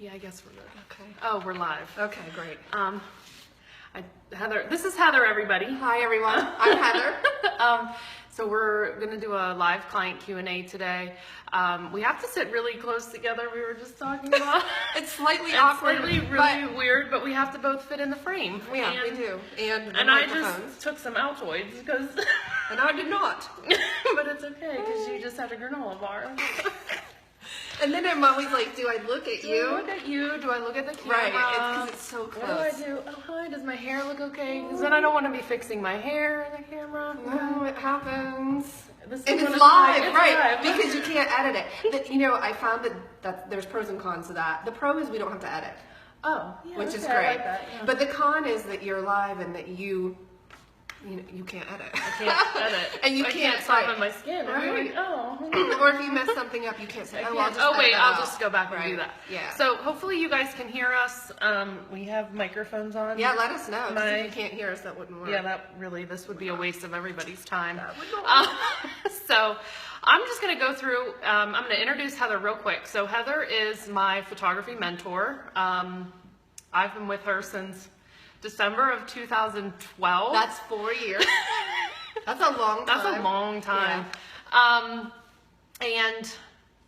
Yeah, I guess we're good. Okay. Oh, we're live. Okay, great. Heather, this is Heather, everybody. Hi, everyone. I'm Heather. So we're going to do a live client Q&A today. We have to sit really close together. We were just talking about It's slightly it's awkward. slightly really weird, but we have to both fit in the frame. Yeah, we do. And I just took some Altoids because... And I did not. But it's okay because you just had a granola bar. And then I'm always like, do I look at you? Do I look at you? Do I look at the camera? Right, because it's so close. What do I do? Oh, hi, does my hair look okay? Because then I don't want to be fixing my hair in the camera. No, it happens. And it's live, right? Because you can't edit it. You know, I found that there's pros and cons to that. The pro is we don't have to edit. Oh, yeah, which is okay, great. I like that, yeah. But the con is that you're live and that you can't edit. I can't edit. And you I can't soften my skin. Right. Like, oh. Or if you mess something up, you can't say, I'll just go back and do that. Yeah. So hopefully you guys can hear us. We have microphones on. Yeah, let us know. If you can't hear us, that wouldn't work. Yeah, this would be a waste of everybody's time. So I'm just going to go through, I'm going to introduce Heather real quick. So Heather is my photography mentor. I've been with her since December of 2012. That's 4 years. That's a long time. That's a long time. Yeah. And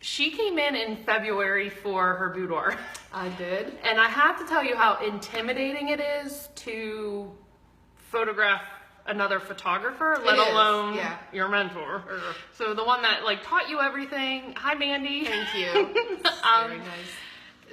she came in February for her boudoir. I did. And I have to tell you how intimidating it is to photograph another photographer, let alone your mentor. So the one that taught you everything. Hi, Mandy. Thank you. Very nice.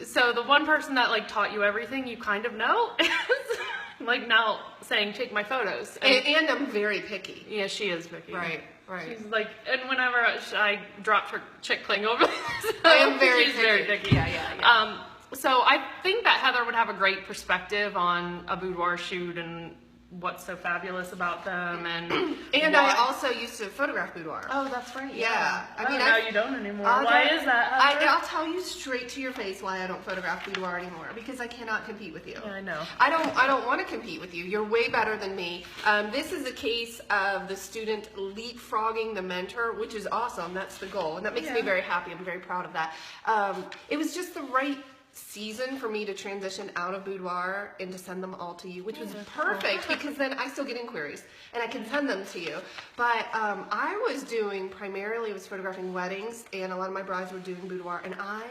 So the one person that taught you everything you kind of know is now saying, take my photos. And I'm very picky. Yeah, she is picky. Right. She's and whenever I dropped her chick cling over this, I am very she's picky. very picky. Yeah. So I think that Heather would have a great perspective on a boudoir shoot and what's so fabulous about them, and I also used to photograph boudoir. Oh, that's right. Yeah. I mean, now you don't anymore. Why is that, Heather? I'll tell you straight to your face why I don't photograph boudoir anymore. Because I cannot compete with you. Yeah, I know. I don't want to compete with you. You're way better than me. This is a case of the student leapfrogging the mentor, which is awesome. That's the goal, and that makes me very happy. I'm very proud of that. It was just the right season for me to transition out of boudoir and to send them all to you, which was perfect because then I still get inquiries and I can send them to you. But I was doing primarily photographing weddings, and a lot of my brides were doing boudoir, and I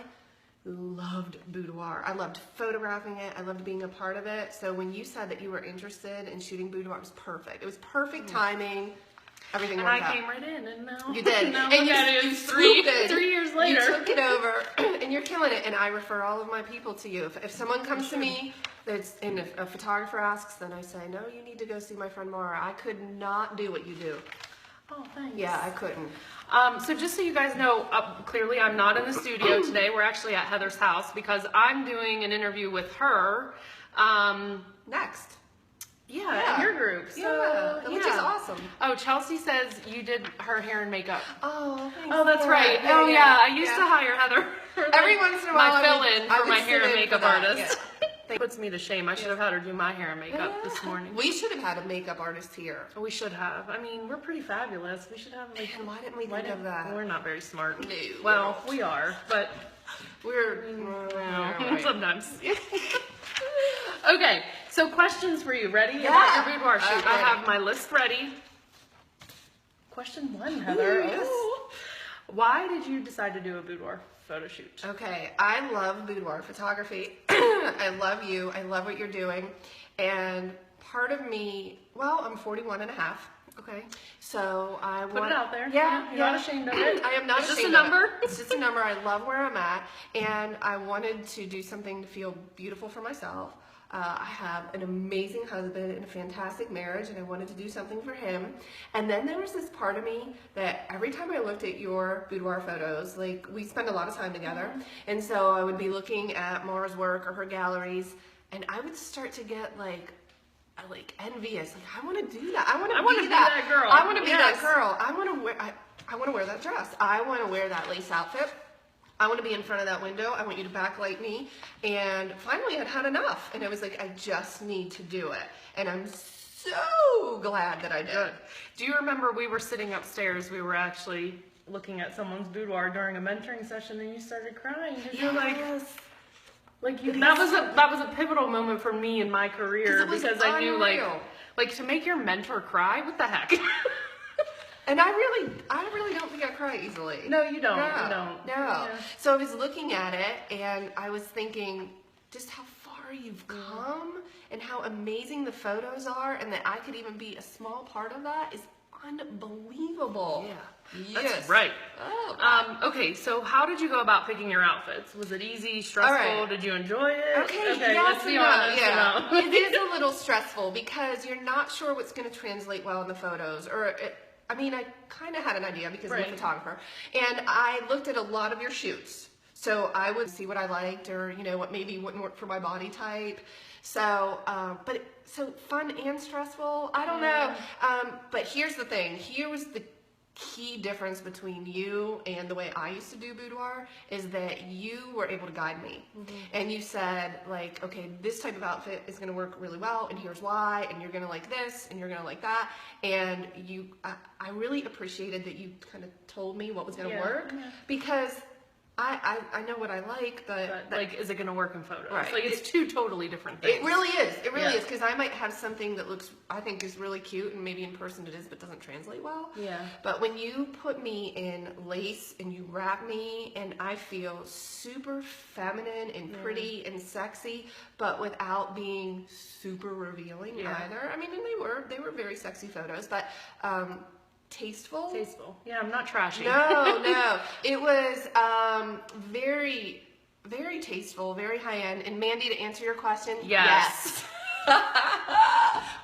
loved boudoir. I loved photographing it. I loved being a part of it. So when you said that you were interested in shooting boudoir, it was perfect. It was perfect timing. Everything worked out. And I came right in, and now you did. Now and you 3 years later, you took it over, and you're killing it. And I refer all of my people to you. If someone comes to me, and if a photographer asks, then I say, no, you need to go see my friend Mara. I could not do what you do. Oh, thanks. Yeah, I couldn't. So just so you guys know, clearly I'm not in the studio today. We're actually at Heather's house because I'm doing an interview with her. Next. Yeah, in your group. So, which is awesome. Oh, Chelsea says you did her hair and makeup. Oh, thanks. Oh, that's right. Oh, yeah. I used to hire Heather for every once in a while. My fill-in for my hair and makeup artist. That puts me to shame. I should have had her do my hair and makeup this morning. We should have had a makeup artist here. We should have. I mean, we're pretty fabulous. We should have And why didn't we think of that? We're not very smart. No. Well, we are, but we're sometimes. Okay, so questions for you. Ready? Yeah. About your boudoir shoot. I have my list ready. Question 1, Heather. Ooh, yes. Why did you decide to do a boudoir photo shoot? Okay, I love boudoir photography. I love you. I love what you're doing. And part of me, I'm 41 and a half. Okay. So I Put it out there. Yeah. You're not ashamed of it? I am not ashamed of it. It's just a number? It's just a number. I love where I'm at. And I wanted to do something to feel beautiful for myself. I have an amazing husband and a fantastic marriage, and I wanted to do something for him. And then there was this part of me that every time I looked at your boudoir photos, we spend a lot of time together, and so I would be looking at Mara's work or her galleries, and I would start to get envious. I want to do that. I want to be that girl. I want to be that girl. I want to wear that dress. I want to wear that lace outfit. I want to be in front of that window. I want you to backlight me. And finally, I'd had enough. And I was like, I just need to do it. And I'm so glad that I did. Do you remember we were sitting upstairs? We were actually looking at someone's boudoir during a mentoring session, and you started crying. You're like, Like that was a pivotal moment for me in my career because I knew like to make your mentor cry, what the heck? And I really don't think I cry easily. No, you don't. No, you don't. no. Yeah. So I was looking at it and I was thinking just how far you've come and how amazing the photos are, and that I could even be a small part of that is unbelievable. Yeah. Yes. That's right. Oh. Okay, so how did you go about picking your outfits? Was it easy, stressful? Right. Did you enjoy it? Okay, let's be honest. Yeah. You know. It is a little stressful because you're not sure what's going to translate well in the photos. I kind of had an idea because I'm a photographer, and I looked at a lot of your shoots. So I would see what I liked, or what maybe wouldn't work for my body type. So, so fun and stressful. I don't know. But here's the thing. Here was the key difference between you and the way I used to do boudoir is that you were able to guide me. And you said, like, okay, this type of outfit is going to work really well, and here's why, and you're going to like this, and you're going to like that. And I really appreciated that you kind of told me what was going to work, because I know what I like, but like, is it going to work in photos? Right. Like, it's two totally different things. It really is. It really is, because I might have something that I think is really cute, and maybe in person it is, but doesn't translate well. Yeah. But when you put me in lace and you wrap me, and I feel super feminine and pretty and sexy, but without being super revealing either. I mean, and they were very sexy photos, but tasteful. Yeah, I'm not trashy. No. It was very, very tasteful, very high end. And Mandy, to answer your question, yes.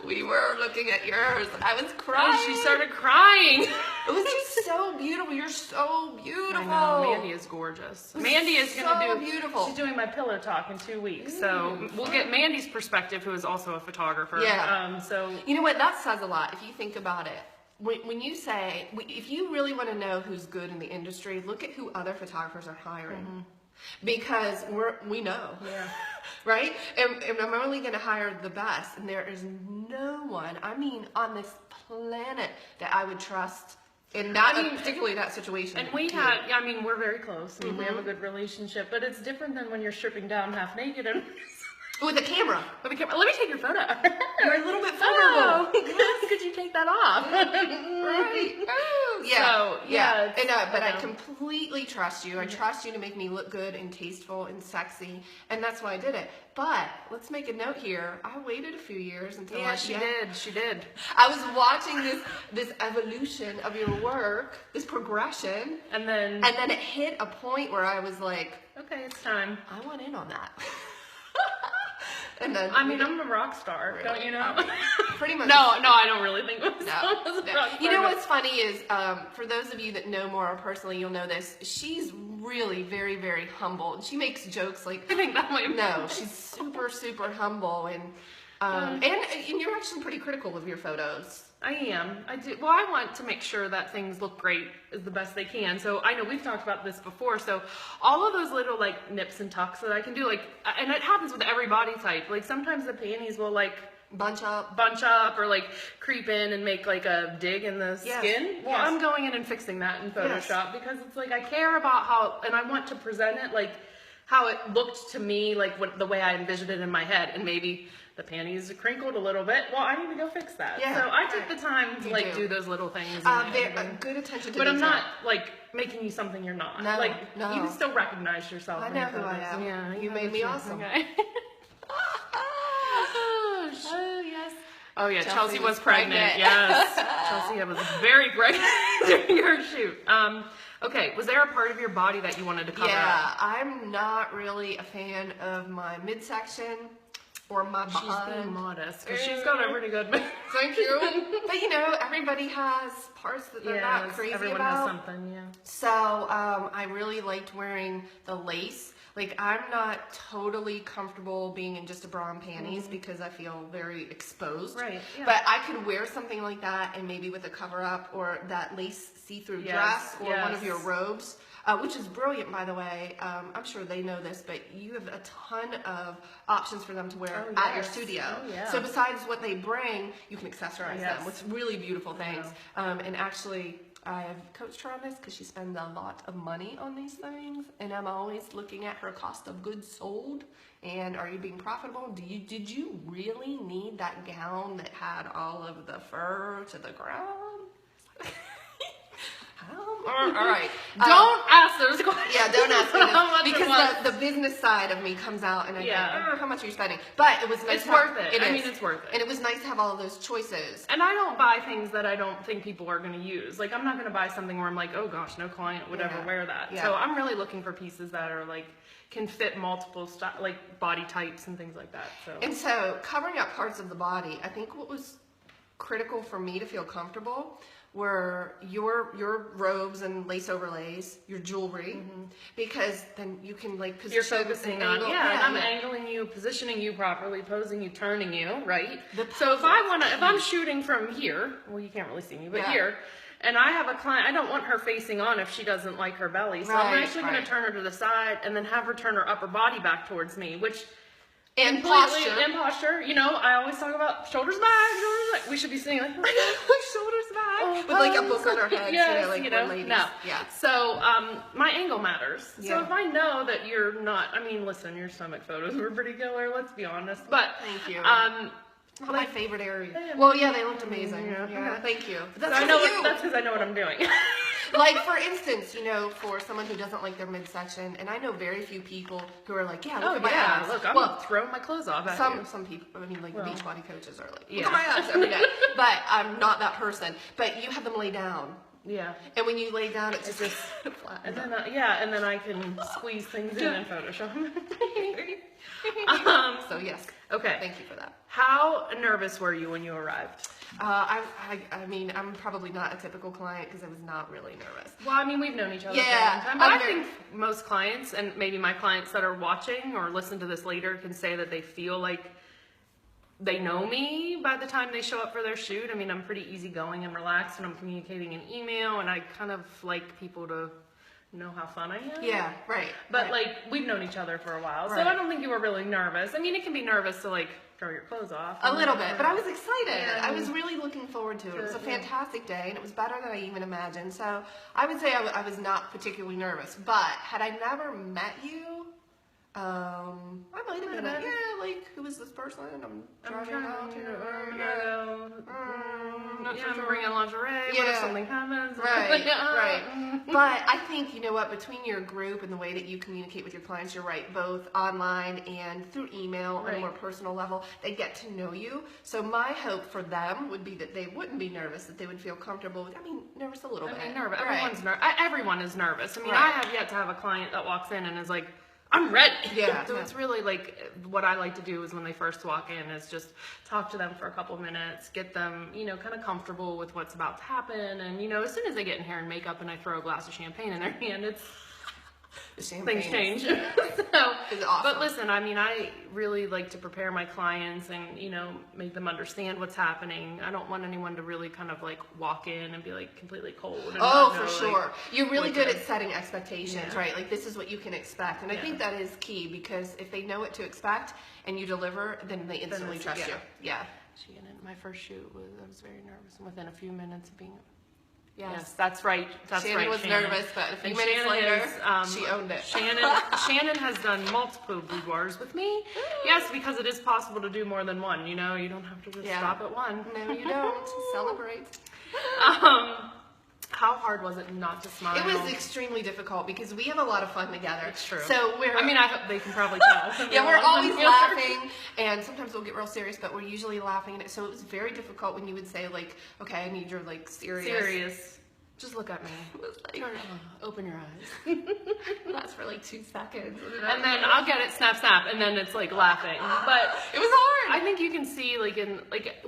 We were looking at yours. I was crying. Oh, she started crying. It was just so beautiful. You're so beautiful. I know. Mandy is gorgeous. Mandy is going to do beautiful. She's doing my pillow talk in 2 weeks, so we'll get Mandy's perspective, who is also a photographer. Yeah. So you know what? That says a lot if you think about it. When you say, if you really want to know who's good in the industry, look at who other photographers are hiring. Because we know, right? And I'm only going to hire the best, and there is no one, on this planet that I would trust in that, particularly that situation. And we're very close. We have a good relationship, but it's different than when you're stripping down half naked and. With a camera. Let me take your photo. You're a little bit vulnerable. Could you take that off? Right. Oh, yeah. So, but I completely trust you. I trust you to make me look good and tasteful and sexy, and that's why I did it. But let's make a note here. I waited a few years until she did. I was watching this evolution of your work, this progression, and then it hit a point where I was like, okay, it's time. I want in on that. And then, I'm a rock star, really? Don't you know? Pretty much. No, I don't really think myself No. as a rock star. You know what's funny is, for those of you that know Maura personally, you'll know this. She's really very, very humble. And she makes jokes like, I think that might. No, she's super, super humble, and you're actually pretty critical of your photos. I am. I do. Well, I want to make sure that things look great as the best they can. So I know we've talked about this before. So all of those little like nips and tucks that I can do, like, and it happens with every body type. Like sometimes the panties will like bunch up, or like creep in and make like a dig in the skin. Well, I'm going in and fixing that in Photoshop because it's like I care about how, and I want to present it like how it looked to me, like the way I envisioned it in my head, and maybe the panties crinkled a little bit. Well, I need to go fix that. Yeah, so I took the time to do those little things. Good attention to but detail. I'm not like making you something you're not. No, like you can still recognize yourself. I know who I am. Yeah, you made me awesome. Okay. Oh yes. Oh yeah, Chelsea was pregnant. Yes, Chelsea was very pregnant during her shoot. Okay, was there a part of your body that you wanted to cover up? Yeah, I'm not really a fan of my midsection or my behind. She's being modest because she's got a pretty good. Thank you. But everybody has parts that they're not crazy everyone about. Has something, yeah. So I really liked wearing the lace. Like, I'm not totally comfortable being in just a bra and panties because I feel very exposed. Right. Yeah. But I could wear something like that, and maybe with a cover up or that lace see-through dress or one of your robes, which is brilliant, by the way. I'm sure they know this, but you have a ton of options for them to wear at your studio. Oh, yeah. So besides what they bring, you can accessorize them with really beautiful things. And actually, I've coached her on this because she spends a lot of money on these things, and I'm always looking at her cost of goods sold. And are you being profitable? Did you really need that gown that had all of the fur to the ground? All right. Don't ask those questions. Yeah, don't ask me How much this, it was. because the business side of me comes out, and I Yeah. go, how much are you spending? But it was nice. It's worth it. I mean, is. it's worth it. And it was nice to have all of those choices. And I don't buy things that I don't think people are going to use. Like, I'm not going to buy something where I'm like, oh gosh, no client would ever wear that. Yeah. So I'm really looking for pieces that are like, can fit multiple like body types and things like that. So. And so covering up parts of the body, I think what was critical for me to feel comfortable were your robes and lace overlays, your jewelry, because then you can like position. You're focusing on, angle. and I'm angling you, positioning you properly, posing you, turning you, right? So if if I'm shooting from here, well, you can't really see me, but Yeah. here, and I have a client, I don't want her facing on if she doesn't like her belly. So I'm Right, actually going right. to turn her to the side and then have her turn her upper body back towards me, which and completely- posture. and posture. You know, I always talk about shoulders back. We should be sitting like, Shoulders back. With like a book on our heads, yes, like you know, we're ladies. no. Yeah. So my angle matters. So Yeah. if I know that you're not, I mean, listen, your stomach photos were pretty killer. Let's be honest. But Thank you. It's Not my favorite area. Yeah. Well, yeah, they looked amazing. Yeah. Yeah, thank you. But I that's know you. that's because I know what I'm doing. Like, for instance, you know, for someone who doesn't like their midsection, and I know very few people who are like, yeah, look at my abs. Look, I'm well, throwing my clothes off at you. some people, I mean, like the Beachbody coaches are like, look Yeah. at my abs every day. But I'm not that person. But you have them lay down. Yeah. And when you lay down, it's just flat. And then, and then I can squeeze things in Photoshop. So, yes. Okay. Thank you for that. How nervous were you when you arrived? I mean, I'm probably not a typical client because I was not really nervous. Well, I mean, we've known each other for a Yeah, long time, but I'm I think most clients, and maybe my clients that are watching or listen to this later, can say that they feel like they know me by the time they show up for their shoot. I mean, I'm pretty easygoing and relaxed, and I'm communicating in email, and I kind of like people to know how fun I am. Yeah, right. But right. like, we've known each other for a while, so Right. I don't think you were really nervous. I mean, it can be nervous to like throw your clothes off. A little bit, but I was excited. Yeah. I was really looking forward to it. It was a Good, yeah. fantastic day, and it was better than I even imagined. So I would say I was not particularly nervous. But had I never met you, I might have been like, yeah, like, who is this person? I'm driving out here. I'm bringing lingerie. What if Yeah. something happens? Right, Yeah. right. But I think, you know what, between your group and the way that you communicate with your clients, you're right, both online and through email on Right. a more personal level, they get to know you. So my hope for them would be that they wouldn't be nervous, that they would feel comfortable with, nervous a little bit. I mean, nervous. Right. Everyone is nervous. I mean, Right. I have yet to have a client that walks in and is like, I'm ready. Yeah. So it's really like, what I like to do is when they first walk in is just talk to them for a couple minutes, get them, kind of comfortable with what's about to happen. And, as soon as they get in hair and makeup and I throw a glass of champagne in their hand, things change. So, It's awesome. But listen, I mean, I really like to prepare my clients and, make them understand what's happening. I don't want anyone to really kind of like walk in and be like completely cold. And Oh, not for know, sure. like, You're really what good to- at setting expectations, Yeah. right? Like, this is what you can expect. And I Yeah. think that is key, because if they know what to expect and you deliver, then they instantly it's- trust yeah. you. Yeah. My first shoot I was very nervous, and within a few minutes of being. Yes. Yes, that's right. That's Shannon right. was Shannon. nervous, but a few And minutes Shannon later, is, she owned it. Shannon has done multiple boudoirs with me. Yes, because it is possible to do more than one. You don't have to just Yeah. stop at one. No, you don't. Celebrate. How hard was it not to smile? It was extremely difficult because we have a lot of fun together. It's true. So we're. I mean, I hope they can probably tell. Yeah, we're always Yeah. laughing, and sometimes we'll get real serious, but we're usually laughing. And so it was very difficult when you would say, like, okay, I need your, like, Serious. Just look at me. It was like, Open your eyes. lasts for like 2 seconds. And then I'll get it, snap, snap, and then it's like laughing. But it was hard. I think you can see,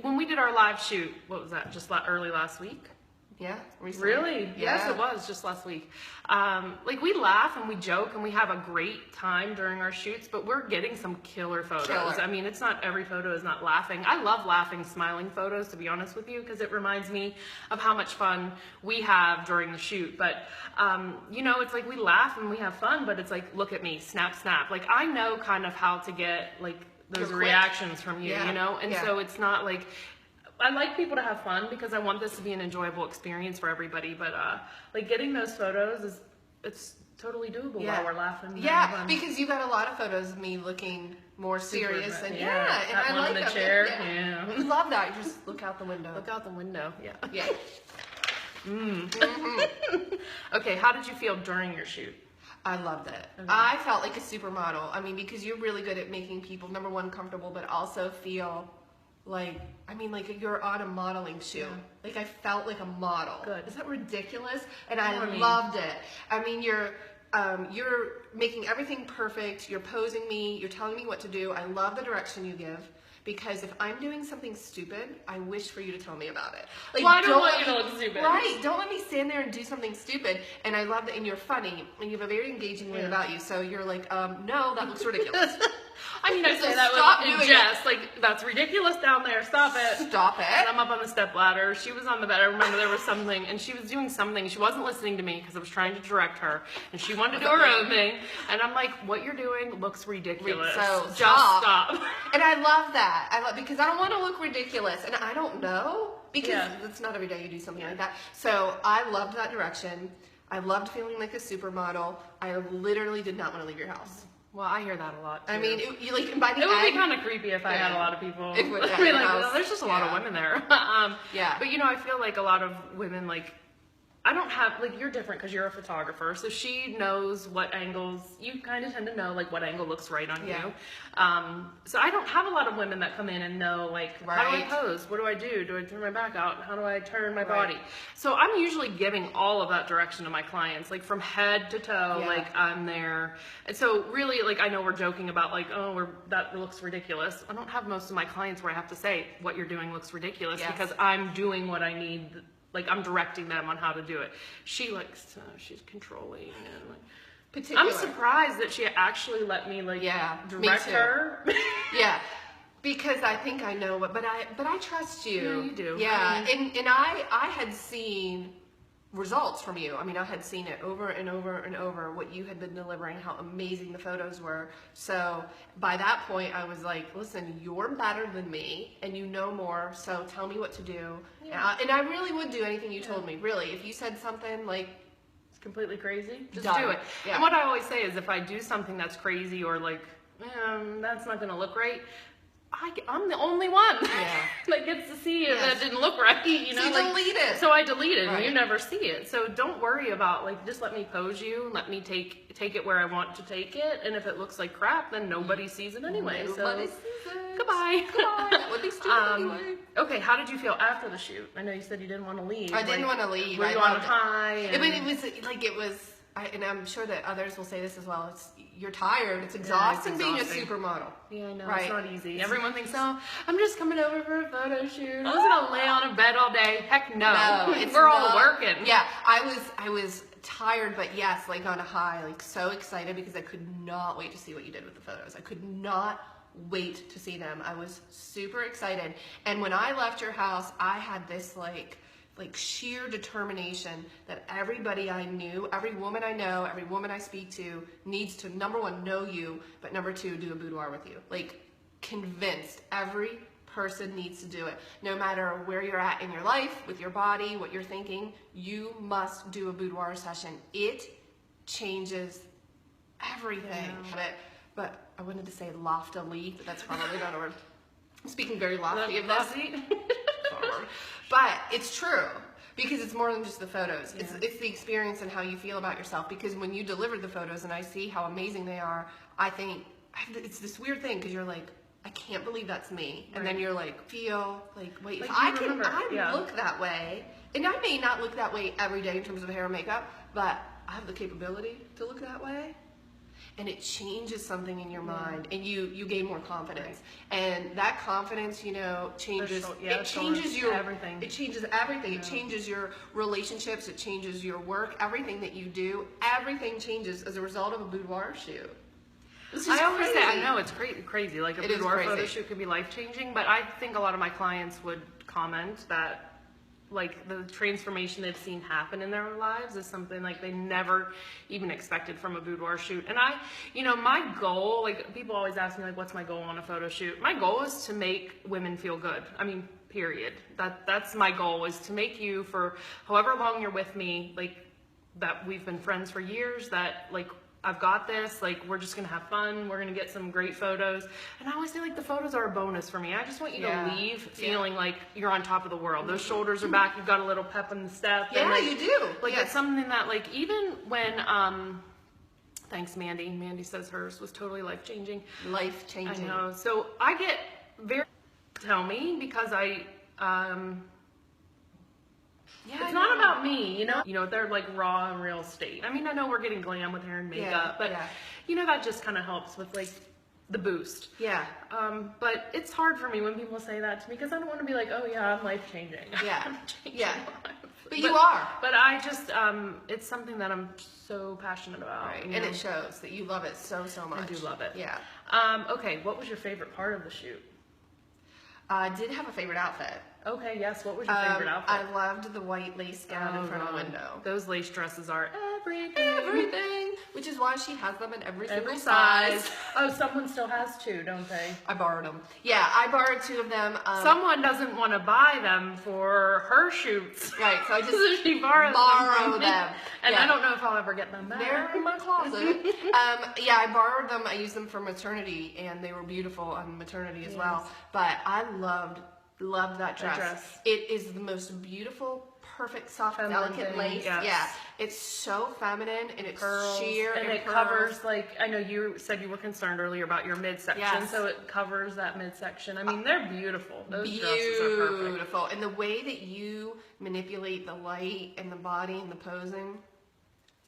when we did our live shoot, what was that, just early last week? Yeah, recently. Really? Yeah. Yes, it was just last week. We laugh and we joke and we have a great time during our shoots, but we're getting some killer photos. Killer. I mean, it's not every photo is not laughing. I love laughing, smiling photos, to be honest with you, because it reminds me of how much fun we have during the shoot. But, it's like we laugh and we have fun, but it's like, look at me, snap, snap. Like, I know kind of how to get, like, those You're quick. reactions from you, Yeah. And Yeah. so it's not like, I like people to have fun because I want this to be an enjoyable experience for everybody. But like getting those photos it's totally doable while we're laughing. And having fun. Because you got a lot of photos of me looking more serious and and that I one like in the them. chair. I love that. You just look out the window. Look out the window. Yeah. Yeah. Okay, how did you feel during your shoot? I loved it. Okay. I felt like a supermodel. I mean, because you're really good at making people, number one, comfortable, but also feel like, I mean, like you're on a modeling shoot. Yeah. Like I felt like a model. Good. Is that ridiculous? And I I mean- loved it. I mean, you're making everything perfect. You're posing me. You're telling me what to do. I love the direction you give. Because if I'm doing something stupid, I wish for you to tell me about it. Like, Well, I don't want you to look stupid. Right. Don't let me stand there and do something stupid. And I love that. And you're funny. And you have a very engaging way about you. So you're like, no, that looks ridiculous. I mean, I So say that stop with in doing jest. Like, that's ridiculous down there. Stop it. Stop it. And I'm up on the step ladder. She was on the bed. I remember there was something, and she was doing something. She wasn't listening to me because I was trying to direct her, and she wanted to do her own thing. And I'm like, what you're doing looks ridiculous. So just stop. stop. And I love that. Because I don't want to look ridiculous, and I don't know because it's not every day you do something like that. So I loved that direction. I loved feeling like a supermodel. I literally did not want to leave your house. Well, I hear that a lot, too. I mean, you like by the it would be end, kind of creepy if I had a lot of people. It would, I mean, like, house. there's just a lot of women there. Yeah. But, you know, I feel like a lot of women, like, I don't have, like, you're different because you're a photographer, so she knows what angles, you kind of tend to know, like, what angle looks right on you. So I don't have a lot of women that come in and know, like, how do I pose? What do I do? Do I turn my back out? How do I turn my body? So I'm usually giving all of that direction to my clients, like, from head to toe, like, I'm there. And so really, like, I know we're joking about, like, oh, that looks ridiculous. I don't have most of my clients where I have to say, what you're doing looks ridiculous because I'm doing what I need. Like, I'm directing them on how to do it. She likes, she's controlling and like, particular. I'm surprised that she actually let me like direct her. Because I think I know what, but I trust you. Yeah, you do. Yeah, and I had seen results from you. I mean, I had seen it over and over and over, what you had been delivering, how amazing the photos were. So by that point, I was like, listen, you're better than me and you know more, so tell me what to do. And I really would do anything you told me, really. If you said something like, it's completely crazy, just done. do it. And what I always say is if I do something that's crazy or like, that's not going to look right, I'm the only one that gets to see it that didn't look right, you know. So you delete it. So I delete it, and you never see it. So don't worry about like, just let me pose you, let me take it where I want to take it, and if it looks like crap, then nobody sees it anyway. Nobody sees it. Goodbye. Goodbye. That would be stupid anyway. Okay, how did you feel after the shoot? I know you said you didn't want to leave. I didn't want to leave. Were you on a high? It was. And I'm sure that others will say this as well. You're tired. It's exhausting being a supermodel. Yeah, I know. It's not easy. Everyone thinks, oh, I'm just coming over for a photo shoot. I'm just gonna lay on a bed all day. Heck no. We're all working. Yeah, I was tired, but yes, like on a high, like so excited because I could not wait to see what you did with the photos. I could not wait to see them. I was super excited. And when I left your house, I had this like sheer determination that everybody I knew, every woman I know, every woman I speak to needs to, number one, know you, but number two, do a boudoir with you. Like, convinced every person needs to do it. No matter where you're at in your life, with your body, what you're thinking, you must do a boudoir session. It changes everything. But I wanted to say loftily, but that's probably not a word. I'm speaking very lofty of this. But it's true because it's more than just the photos. It's the experience and how you feel about yourself. Because when you deliver the photos and I see how amazing they are, I think it's this weird thing because you're like, I can't believe that's me. And then you're like, feel like, wait, if I look that way, and I may not look that way every day in terms of hair and makeup, but I have the capability to look that way. And it changes something in your mind, and you gain more confidence, and that confidence, you know, changes. It changes your everything. It changes everything. It changes your relationships. It changes your work. Everything that you do, everything changes as a result of a boudoir shoot. I always say, I know it's crazy. Like a boudoir photo shoot could be life changing, but I think a lot of my clients would comment that, like, the transformation they've seen happen in their lives is something like they never even expected from a boudoir shoot. And my goal, like, people always ask me, like, what's my goal on a photo shoot? My goal is to make women feel good. I mean, period. That's my goal, is to make you, for however long you're with me, like, that we've been friends for years, that like I've got this, like we're just gonna have fun, we're gonna get some great photos. And I always say, like, the photos are a bonus for me. I just want you to leave feeling like you're on top of the world. Those shoulders are back, you've got a little pep in the step. Yeah, and, like, you do. Like it's something that, like, even when thanks Mandy. Mandy says hers was totally life changing. Life changing. I know. So I get very tell me, because it's not about me, you know, they're like raw and real state. I mean, I know we're getting glam with hair and makeup, but you know, that just kind of helps with like the boost. Yeah. But it's hard for me when people say that to me, because I don't want to be like, oh yeah, I'm life changing. Yeah. Yeah. Lives. But you are. But I just, it's something that I'm so passionate about. Right. You And know? it shows that you love it so much. I do love it. Yeah. Okay, what was your favorite part of the shoot? I did have a favorite outfit. Okay, yes. What was your favorite outfit? I loved the white lace gown in front of the window. Those lace dresses are everything. Everything. Which is why she has them in every single size. Oh, someone still has two, don't they? I borrowed them. Yeah, I borrowed two of them. Someone doesn't want to buy them for her shoots. Right, so I just So she borrowed them. And I don't know if I'll ever get them back. They're in my closet. Yeah, I borrowed them. I used them for maternity, and they were beautiful on maternity as well. But I loved that dress. It is the most beautiful, perfect, soft, delicate lace. Yes. Yeah, it's so feminine, and it's Curls, sheer, and it covers, like, I know you said you were concerned earlier about your midsection, so it covers that midsection. I mean, they're beautiful. Those dresses are perfect. Beautiful, and the way that you manipulate the light and the body and the posing,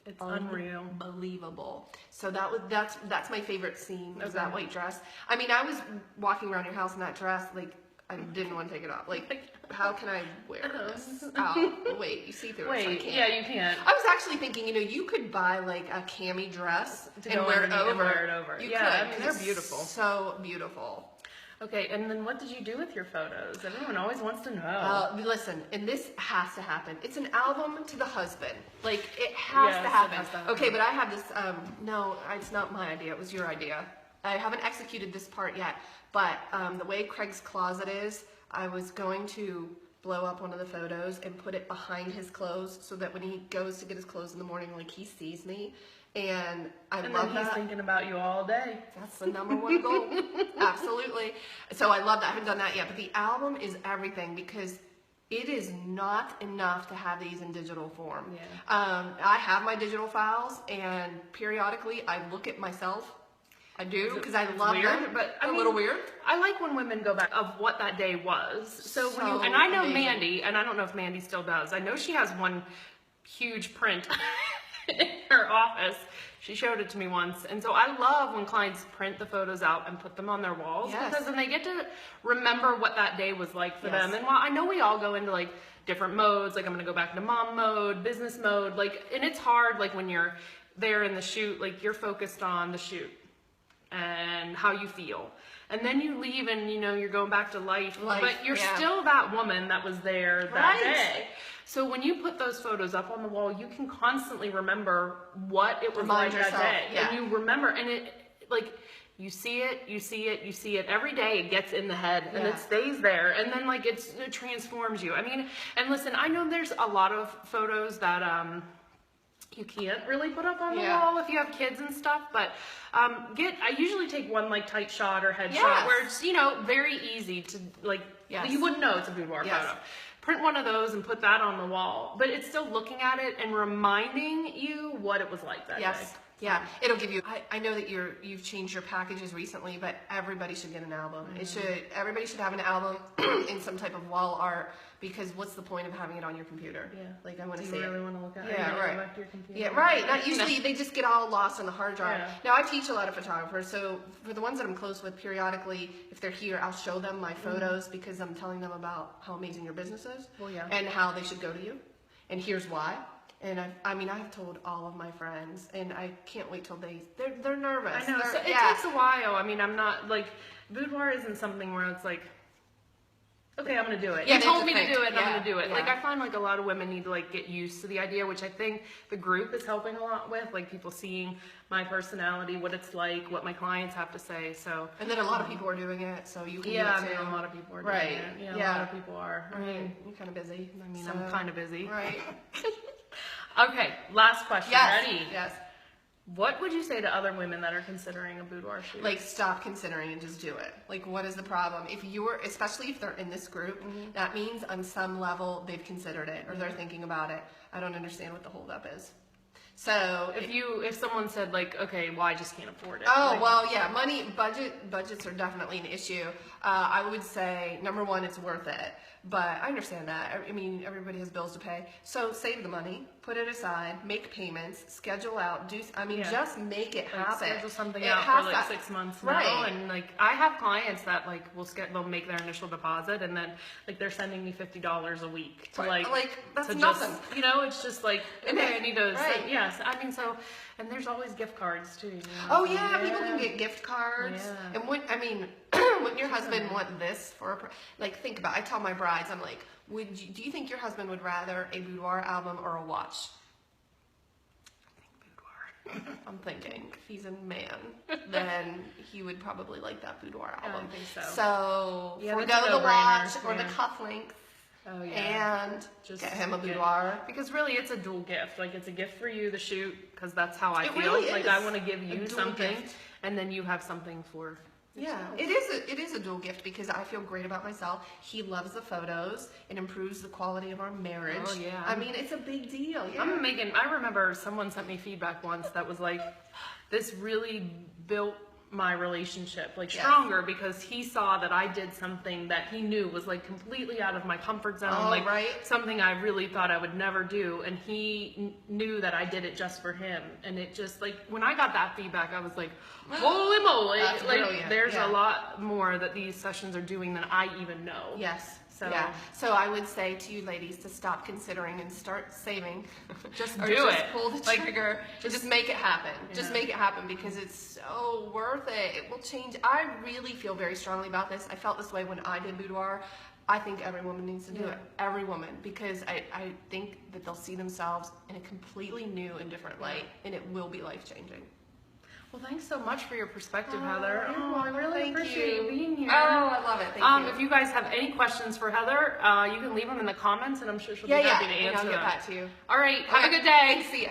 it's unreal, unbelievable. So that's my favorite scene, was that white dress. I mean, I was walking around your house in that dress, like, I didn't want to take it off. Like, how can I wear this? Oh, wait, you see through it, so I can't. Yeah, you can't. I was actually thinking, you know, you could buy like a cami dress and wear it over. You could. I mean, they're beautiful. So beautiful. Okay, and then what did you do with your photos? Everyone always wants to know. Listen, and this has to happen. It's an album to the husband. Like, it has to happen. It has to happen. Okay, but I have this, no, it's not my idea. It was your idea. I haven't executed this part yet, but the way Craig's closet is, I was going to blow up one of the photos and put it behind his clothes so that when he goes to get his clothes in the morning, like, he sees me. And I love that. He's thinking about you all day. That's the #1 goal. Absolutely. So I love that. I haven't done that yet, but the album is everything, because it is not enough to have these in digital form. Yeah. I have my digital files, and periodically I look at myself. I do, because I love them, but a little weird. I like when women go back of what that day was. So when you, and I know amazing. Mandy, and I don't know if Mandy still does. I know she has one huge print in her office. She showed it to me once. And so I love when clients print the photos out and put them on their walls, because then they get to remember what that day was like for them. And while I know we all go into like different modes, like I'm going to go back into mom mode, business mode, like, and it's hard, like when you're there in the shoot, like you're focused on the shoot and how you feel, and then you leave and you know you're going back to life, but you're still that woman that was there that day. So when you put those photos up on the wall, you can constantly remember what it was like that day, and you remember, and it, like, you see it every day. It gets in the head, and it stays there, and then like it transforms you. I mean, and listen, I know there's a lot of photos that you can't really put up on the wall if you have kids and stuff, but I usually take one like tight shot or head shot where it's, you know, very easy to like, you wouldn't know it's a boudoir photo. Print one of those and put that on the wall, but it's still looking at it and reminding you what it was like that day. Yeah, it'll give you, I know that you've changed your packages recently, but everybody should get an album. Everybody should have an album in some type of wall art, because what's the point of having it on your computer? Yeah. Like, I want to see it. Do you really want to look at it? Yeah, right. Go back to your computer? Yeah, right. Not usually, they just get all lost in the hard drive. Yeah. Now, I teach a lot of photographers, so for the ones that I'm close with, periodically, if they're here, I'll show them my photos, because I'm telling them about how amazing your business is, and how they should go to you, and here's why. And I mean, I have told all of my friends, and I can't wait till they're nervous. I know, so it takes a while. I mean, I'm not, like, boudoir isn't something where it's like, okay, I'm gonna do it. Yeah, You they told me just to do think, it, and I'm yeah, gonna do it. yeah. Like, I find like a lot of women need to like get used to the idea, which I think the group is helping a lot with, like people seeing my personality, what it's like, what my clients have to say. So And then a lot of people are doing it, so you can yeah, I do it mean, too. a lot of people are doing Right. it. Yeah, Yeah. a lot of people are. I mean, You're kind of busy. I'm kind of busy. Right. Okay, last question. Yes. Ready? Yes. What would you say to other women that are considering a boudoir shoot? Like, stop considering and just do it. Like, what is the problem? If you're, especially if they're in this group, that means on some level they've considered it or they're thinking about it. I don't understand what the holdup is. So if someone said like, okay, well, I just can't afford it. oh, like, well, yeah, budgets are definitely an issue. I would say, number one, it's worth it. But I understand that. I mean, everybody has bills to pay. So save the money, put it aside, make payments, schedule out, Yeah. just make it like, happen. schedule something It out has for like to- 6 months now, Right. and like I have clients that like they'll make their initial deposit, and then like they're sending me $50 a week to Right. Like, that's to nothing. just, you know, it's just like, okay, I need to Right. send, yes, I mean, so, and there's always gift cards too, you know? Oh yeah, people can get gift cards. Yeah. And wouldn't your husband want this for like, think about it. I tell my brides, I'm like, do you think your husband would rather a boudoir album or a watch? Boudoir. I'm thinking if he's a man, then he would probably like that boudoir Yeah, I album. think so. So Yeah, forego that's a the watch no-brainer, or the yeah. cufflinks Oh yeah. and Just get him a get- boudoir. Because really, it's a dual gift. Like, it's a gift for you, the shoot, because that's how I It feel. really Like, is I want to give a you dual something, gift. and then you have something for. Yeah, it is a dual gift because I feel great about myself. He loves the photos. It improves the quality of our marriage. Oh, yeah. I mean, it's a big deal. Yeah. I remember someone sent me feedback once that was like, this really built my relationship like Yes. stronger because he saw that I did something that he knew was like completely out of my comfort zone, Oh, like right. something I really thought I would never do, and he knew that I did it just for him. And it just like, when I got that feedback, I was like, holy moly, That's like brilliant. there's Yeah. a lot more that these sessions are doing than I even know. Yes. So- yeah. So I would say to you ladies to stop considering and start saving. Just Or do just it. pull the Like, trigger. Just make it happen. Just Yeah. make it happen because it's so worth it. It will change. I really feel very strongly about this. I felt this way when I did boudoir. I think every woman needs to do Yeah. it. Every woman. Because I think that they'll see themselves in a completely new and different light. And it will be life changing. Well, thanks so much for your perspective, Heather. you're Oh, I welcome. really Thank appreciate you being here. Oh, I love it. Thank you. If you guys have any questions for Heather, you can leave them in the comments, and I'm sure she'll yeah, be happy to and answer I'll get them. back to you. All right, have a Okay. good day. Thanks. See ya.